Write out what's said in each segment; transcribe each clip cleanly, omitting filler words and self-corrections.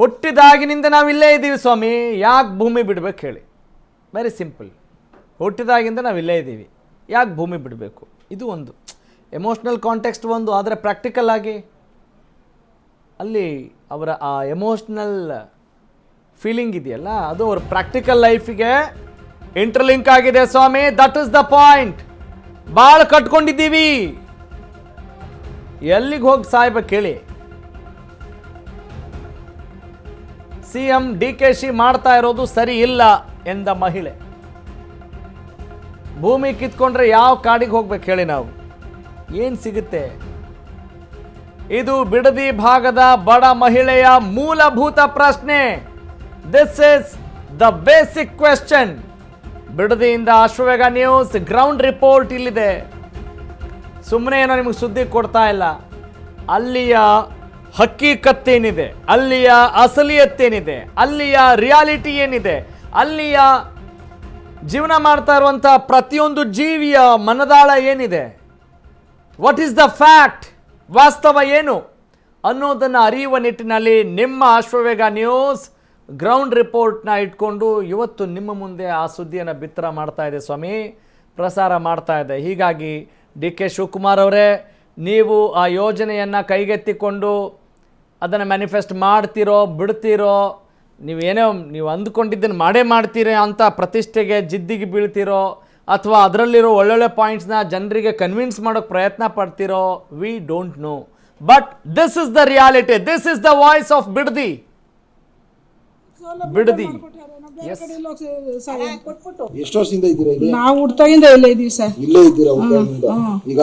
ಹುಟ್ಟಿದಾಗಿನಿಂದ ನಾವು ಇಲ್ಲೇ ಇದ್ದೀವಿ ಸ್ವಾಮಿ, ಯಾಕೆ ಭೂಮಿ ಬಿಡಬೇಕು ಹೇಳಿ? Very simple. ಹುಟ್ಟಿದಾಗಿಂದ ನಾವು ಇಲ್ಲೇ ಇದ್ದೀವಿ, ಯಾಕೆ ಭೂಮಿ ಬಿಡಬೇಕು? ಇದು ಒಂದು ಎಮೋಷ್ನಲ್ ಕಾಂಟೆಕ್ಸ್ಟ್ ಒಂದು. ಆದರೆ ಪ್ರಾಕ್ಟಿಕಲ್ ಆಗಿ ಅಲ್ಲಿ ಅವರ ಆ ಎಮೋಷ್ನಲ್ ಫೀಲಿಂಗ್ ಇದೆಯಲ್ಲ, ಅದು ಅವ್ರ ಪ್ರಾಕ್ಟಿಕಲ್ ಲೈಫಿಗೆ ಇಂಟರ್ಲಿಂಕ್ ಆಗಿದೆ ಸ್ವಾಮಿ. That is the point. ಭಾಳ ಕಟ್ಕೊಂಡಿದ್ದೀವಿ, ಎಲ್ಲಿಗೆ ಹೋಗಿ ಸಾಯ್ಬೇಕು ಹೇಳಿ? CM DKಶಿ ಮಾಡ್ತಾ ಇರೋದು ಸರಿ ಇಲ್ಲ ಎಂದ ಮಹಿಳೆ. ಭೂಮಿ ಕಿತ್ಕೊಂಡ್ರೆ ಯಾವ ಕಾಡಿಗೆ ಹೋಗ್ಬೇಕು ಹೇಳಿ? ನಾವು ಏನು ಸಿಗುತ್ತೆ? ಇದು ಬಿಡದಿ ಭಾಗದ ಬಡ ಮಹಿಳೆಯ ಮೂಲಭೂತ ಪ್ರಶ್ನೆ. This is the basic question. ಬಿಡದಿಯಿಂದ ಅಶ್ವವೇಗ ನ್ಯೂಸ್ ಗ್ರೌಂಡ್ ರಿಪೋರ್ಟ್ ಇಲ್ಲಿದೆ. ಸುಮ್ಮನೆ ಏನೋ ನಿಮಗೆ ಸುದ್ದಿ ಕೊಡ್ತಾ ಇಲ್ಲ. ಅಲ್ಲಿಯ ಹಕ್ಕೀಕತ್ತೇನಿದೆ, ಅಲ್ಲಿಯ ಅಸಲಿಯತ್ತೇನಿದೆ, ಅಲ್ಲಿಯ ರಿಯಾಲಿಟಿ ಏನಿದೆ, ಅಲ್ಲಿಯ ಜೀವನ ಮಾಡ್ತಾ ಇರುವಂಥ ಪ್ರತಿಯೊಂದು ಜೀವಿಯ ಮನದಾಳ ಏನಿದೆ, ವಾಟ್ ಈಸ್ ದ ಫ್ಯಾಕ್ಟ್, ವಾಸ್ತವ ಏನು ಅನ್ನೋದನ್ನು ಅರಿಯುವ ನಿಟ್ಟಿನಲ್ಲಿ ನಿಮ್ಮ ಅಶ್ವವೇಗ ನ್ಯೂಸ್ ಗ್ರೌಂಡ್ ರಿಪೋರ್ಟ್ನ ಇಟ್ಕೊಂಡು ಇವತ್ತು ನಿಮ್ಮ ಮುಂದೆ ಆ ಸುದ್ದಿಯನ್ನು ಬಿತ್ತರ ಮಾಡ್ತಾ ಇದೆ ಸ್ವಾಮಿ, ಪ್ರಸಾರ ಮಾಡ್ತಾ ಇದೆ. ಹೀಗಾಗಿ DK ಶಿವಕುಮಾರ್ ಅವರೇ, ನೀವು ಆ ಯೋಜನೆಯನ್ನು ಕೈಗೆತ್ತಿಕೊಂಡು ಅದನ್ನು ಮ್ಯಾನಿಫೆಸ್ಟ್ ಮಾಡ್ತೀರೋ ಬಿಡ್ತೀರೋ, ನೀವು ಅಂದುಕೊಂಡಿದ್ದನ್ನು ಮಾಡೇ ಮಾಡ್ತೀರಿ ಅಂತ ಪ್ರತಿಷ್ಠೆಗೆ ಜಿದ್ದಿಗೆ ಬೀಳ್ತೀರೋ, ಅಥವಾ ಅದರಲ್ಲಿರೋ ಒಳ್ಳೊಳ್ಳೆ ಪಾಯಿಂಟ್ಸ್ನ ಜನರಿಗೆ ಕನ್ವಿನ್ಸ್ ಮಾಡೋಕ್ಕೆ ಪ್ರಯತ್ನ ಪಡ್ತೀರೋ, we don't know. But this is the reality, this is the voice of Bidadi. Bidadi ಎಷ್ಟು ವರ್ಷದಿಂದ ಇದ್ದೀರಾ ಇಲ್ಲಿ? ನಾವು ಹುಟ್ಟಾಗಿಂದ ಇಲ್ಲೇ ಇದೀವಿ ಸರ್. ಇಲ್ಲೇ ಇದ್ದೀರಾ ಹುಟ್ಟಾಗಿಂದ? ಈಗ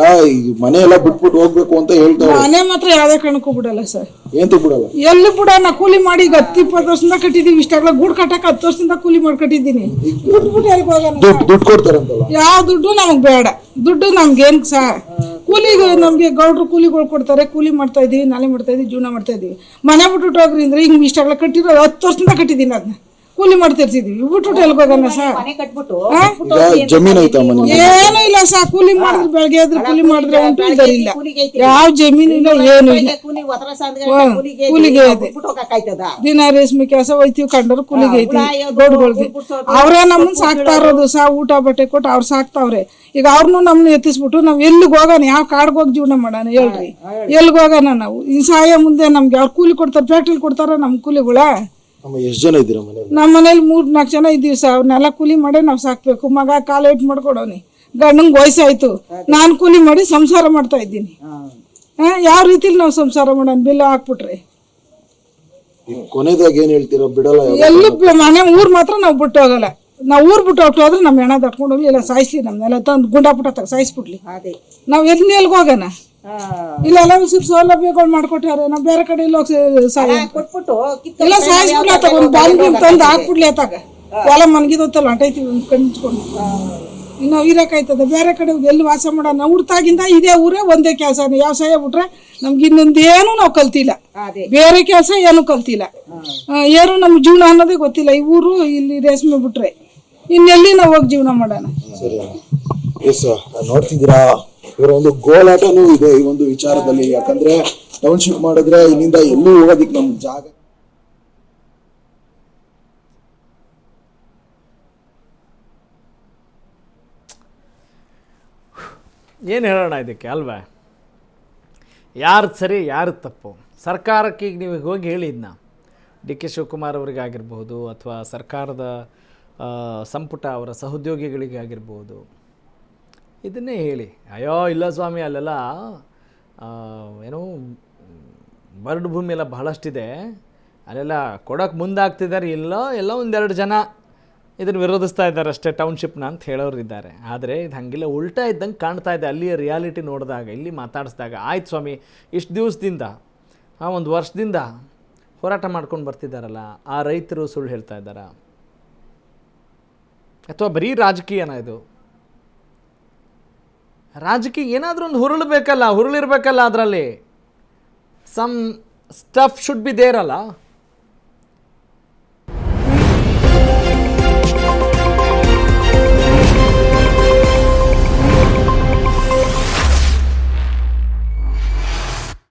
ಮನೆ ಎಲ್ಲ ಬಿಟ್ಬಿಟ್ಟು ಹೋಗ್ಬೇಕು ಅಂತ ಹೇಳ್ತಾರೆ. ಮನೆ ಮಾತ್ರ ಯಾವ್ದೇ ಕಾರಣಕ್ಕೂ ಬಿಡಲ್ಲ ಸರ್. ಏನ್ ಬಿಡಲ್ಲ? ಎಲ್ಲಿ ಬಿಡೋಣ? ಕೂಲಿ ಮಾಡಿ ಈಗ 10-20 ವರ್ಷದಿಂದ ಕಟ್ಟಿದೀವಿ. ಇಷ್ಟಾಗ್ಲ ಗೂಡ್ ಕಟ್ಟಕ್ 10 ವರ್ಷದಿಂದ ಕೂಲಿ ಮಾಡಿ ಕಟ್ಟಿದ್ದೀನಿ. ದುಡ್ಡು ಕೊಡ್ತಾರಂತಲ್ಲ? ಯಾವ ದುಡ್ಡು ನಮಗ್ ಬೇಡ. ದುಡ್ಡು ನಮ್ಗೆ ಏನ್ ಸರ್? ಕೂಲಿಗೆ ನಮ್ಗೆ ಗೌಡ್ರು ಕೂಲಿಗಳು ಕೊಡ್ತಾರೆ, ಕೂಲಿ ಮಾಡ್ತಾ ಇದೀವಿ, ನಾಳೆ ಮಾಡ್ತಾ ಇದೀವಿ, ಜೀವನ ಮಾಡ್ತಾ ಇದೀವಿ. ಮನೆ ಬಿಟ್ಬಿಟ್ಟು ಹೋಗ್ರಿ ಅಂದ್ರೆ ಹಿಂಗ್ ಇಷ್ಟಾಗ್ಲ ಕಟ್ಟಿರೋ 10 ವರ್ಷದಿಂದ ಕಟ್ಟಿದ್ದೀನಿ. ಅದನ್ನ ಕೂಲಿ ಮಾಡ್ತಿರ್ತಿದ್ವಿ. ಬಿಟ್ಬಿಟ್ಟು ಎಲ್ಗೋಗಣ ಸರ್? ಜಮೀನ್ ಐತಾ ಮನೆ? ಏನು ಇಲ್ಲ ಸರ್. ಕೂಲಿ ಮಾಡಿದ್ರೆ ಬೆಳಗ್ಗೆ ಎದ್ರೆ ಕೂಲಿ ಮಾಡಿದ್ರೆ ಉಂಟು, ಇಲ್ಲ ಯಾವ ಜಮೀನು ಇಲ್ಲ, ಏನು ಇಲ್ಲ. ಕೂಲಿಗೆ ಐತೆ. ದಿನ ರೇಷ್ಮೆ ಕೆಲಸ ಹೋಯ್ತಿವಿ, ಕಂಡರು ಕೂಲಿಗೆ ಐತಿ. ಗೋಡ್ಗಳ್ದು ಅವ್ರೇ ನಮ್ಮನ್ನ ಸಾಕ್ತಾ ಇರೋದು ಸಹ. ಊಟ ಬಟ್ಟೆ ಕೊಟ್ಟು ಅವ್ರು ಸಾಕ್ತಾವ್ರೆ. ಈಗ ಅವ್ರನ್ನೂ ನಮ್ಮನ್ನ ಎತ್ತಿಸ್ಬಿಟ್ಟು ನಾವ್ ಎಲ್ಲಿಗೆ ಹೋಗೋಣ? ಯಾವ ಕಾಡ್ಗೆ ಹೋಗಿ ಜೀವನ ಮಾಡೋಣ ಹೇಳ್ರಿ? ಎಲ್ಲಿಗೆ ಹೋಗೋಣ ನಾವು? ಈ ಸಾಯ ಮುಂದೆ ನಮ್ಗೆ ಅವ್ರು ಕೂಲಿ ಕೊಡ್ತಾರೆ, ಫ್ಯಾಕ್ಟ್ರಿ ಕೊಡ್ತಾರ ನಮ್ ಕೂಲಿಗಳ. ಎಷ್ಟು ಜನ ಇದ್ದೀರಾ ಮನೇಲಿ? ನಮ್ಮ ಮನೇಲಿ 3-4 ಜನ ಇದ್ದೀವಿ ಸರ್. ಅವ್ರನ್ನೆಲ್ಲ ಕೂಲಿ ಮಾಡಿ ನಾವ್ ಸಾಕ್ಬೇಕು. ಮಗ ಕಾಲ ಇಟ್ ಮಾಡ್ಕೊಡೋನಿ, ಗಂಡಂಗ್ ವಯಸ್ಸಾಯ್ತು, ನಾನ್ ಕೂಲಿ ಮಾಡಿ ಸಂಸಾರ ಮಾಡ್ತಾ ಇದ್ದೀನಿ. ಯಾವ ರೀತಿಲಿ ನಾವು ಸಂಸಾರ ಮಾಡೋಣ? ಬಿಲ್ ಹಾಕ್ಬಿಟ್ರೆ ಕೊನೆದಾಗ ಏನ್ ಹೇಳ್ತೀರಾ? ಬಿಡಲ್ಲ? ಎಲ್ಲಿ ಮನೆ ಊರ್ ಮಾತ್ರ ನಾವ್ ಬಿಟ್ಟು ಹೋಗಲ್ಲ. ನಾವ್ ಊರ್ ಬಿಟ್ಟು ಹೋಗ್ತೋದ್ರೆ ನಮ್ ಹೆಣ ತಟ್ಕೊಂಡು ಹೋಗ್ಲಿ, ಇಲ್ಲ ಸಾಯಿಸ್ಲಿ, ನಮ್ನೆಲ್ಲ ತಂದು ಗುಂಡಾಪುಟ ಸಾಯಿಸ್ಬಿಡ್ಲಿ. ನಾವ್ ಎಲ್ಲಿಗೆ ಹೋಗೋಣ? ಇಲ್ಲೆಲ್ಲ ಸೌಲಭ್ಯಗಳು ಮಾಡ್ಕೊಟ್ಟಾರೆ. ನಾವ್ ಬೇರೆ ಕಡೆ ಇಲ್ಲ ಇಲ್ಲ ಸಾಯಿಸ್ಬಿಡ್ಲಿ, ಆತಾಗ ಒಂದ್ ಬಾಂಬ್ ತಂದು ಹಾಕ್ಬಿಡ್ಲಿ. ಆತಾಗ ಹೊಲ ಮನ್ಗಿದತ್ತಲ್ಲ ಹೊಂಟೈತಿವಿ ಕಣ್ಸ್ಕೊಂಡು. ನಾವು ಇರಕಾಯ್ತದ? ಬೇರೆ ಕಡೆ ಎಲ್ಲಿ ವಾಸ ಮಾಡೋಣ? ಹುಡ್ತಾಗಿಂದ ಇದೇ ಊರೇ ಒಂದೇ ಕೆಲಸ. ವ್ಯವಸಾಯ ಬಿಟ್ರೆ ನಮ್ಗೆ ಇನ್ನೊಂದೇನು ನಾವು ಕಲ್ತಿಲ್ಲ. ಬೇರೆ ಕೆಲಸ ಏನು ಕಲ್ತಿಲ್ಲ. ಏನು ನಮ್ ಜೀವನ ಅನ್ನೋದೇ ಗೊತ್ತಿಲ್ಲ. ಈ ಊರು ಇಲ್ಲಿ ರೇಷ್ಮೆ ಬಿಟ್ರೆ ಇನ್ನೆಲ್ಲಿ ನಾವು ಹೋಗಿ ಜೀವನ ಮಾಡೋಣ? ನೋಡ್ತಿದ್ದೀರಾ, ಇವರ ಒಂದು ಗೋಳಾಟನೂ ಇದೆ ಈ ಒಂದು ವಿಚಾರದಲ್ಲಿ. ಯಾಕಂದ್ರೆ ಟೌನ್ಶಿಪ್ ಮಾಡಿದ್ರೆ ಇಲ್ಲಿಂದ ಎಲ್ಲೂ ಹೋಗೋದಿಕ್ ನಮ್ ಜಾಗ. ಏನು ಹೇಳೋಣ ಇದಕ್ಕೆ ಅಲ್ವಾ? ಯಾರ್ದು ಸರಿ ಯಾರು ತಪ್ಪು? ಸರ್ಕಾರಕ್ಕೆ ಈಗ ನೀವು ಹೋಗಿ ಹೇಳಿದ್ನ DK ಶಿವಕುಮಾರ್ ಅವರಿಗಾಗಿರ್ಬೋದು, ಅಥವಾ ಸರ್ಕಾರದ ಸಂಪುಟ ಅವರ ಸಹೋದ್ಯೋಗಿಗಳಿಗಾಗಿರ್ಬೋದು, ಇದನ್ನೇ ಹೇಳಿ. ಅಯ್ಯೋ ಇಲ್ಲ ಸ್ವಾಮಿ, ಅಲ್ಲೆಲ್ಲ ಏನೋ ಬರಡು ಭೂಮಿ ಎಲ್ಲ ಬಹಳಷ್ಟಿದೆ, ಅಲ್ಲೆಲ್ಲ ಕೊಡೋಕೆ ಮುಂದಾಗ್ತಿದ್ದಾರೆ. ಎಲ್ಲೋ 1-2 ಜನ ಇದನ್ನು ವಿರೋಧಿಸ್ತಾ ಇದ್ದಾರೆ ಅಷ್ಟೇ ಟೌನ್ಶಿಪ್ನ ಅಂತ ಹೇಳೋರು ಇದ್ದಾರೆ. ಆದರೆ ಇದು ಹಾಗಿಲ್ಲ, ಉಲ್ಟಾ ಇದ್ದಂಗೆ ಕಾಣ್ತಾ ಇದೆ ಅಲ್ಲಿಯ ರಿಯಾಲಿಟಿ ನೋಡಿದಾಗ, ಇಲ್ಲಿ ಮಾತಾಡಿಸಿದಾಗ. ಆಯ್ತು ಸ್ವಾಮಿ, ಇಷ್ಟು ದಿವಸದಿಂದ 1 ವರ್ಷದಿಂದ ಹೋರಾಟ ಮಾಡ್ಕೊಂಡು ಬರ್ತಿದ್ದಾರಲ್ಲ, ಆ ರೈತರು ಸುಳ್ಳು ಹೇಳ್ತಾ ಇದ್ದಾರಾ? ಅಥವಾ ಬರೀ ರಾಜಕೀಯನ ಇದು? ರಾಜಕೀಯ ಏನಾದರೂ ಒಂದು ಹುರುಳಿರಬೇಕಲ್ಲ ಅದರಲ್ಲಿ. Some stuff should be there ಅಲ್ಲ.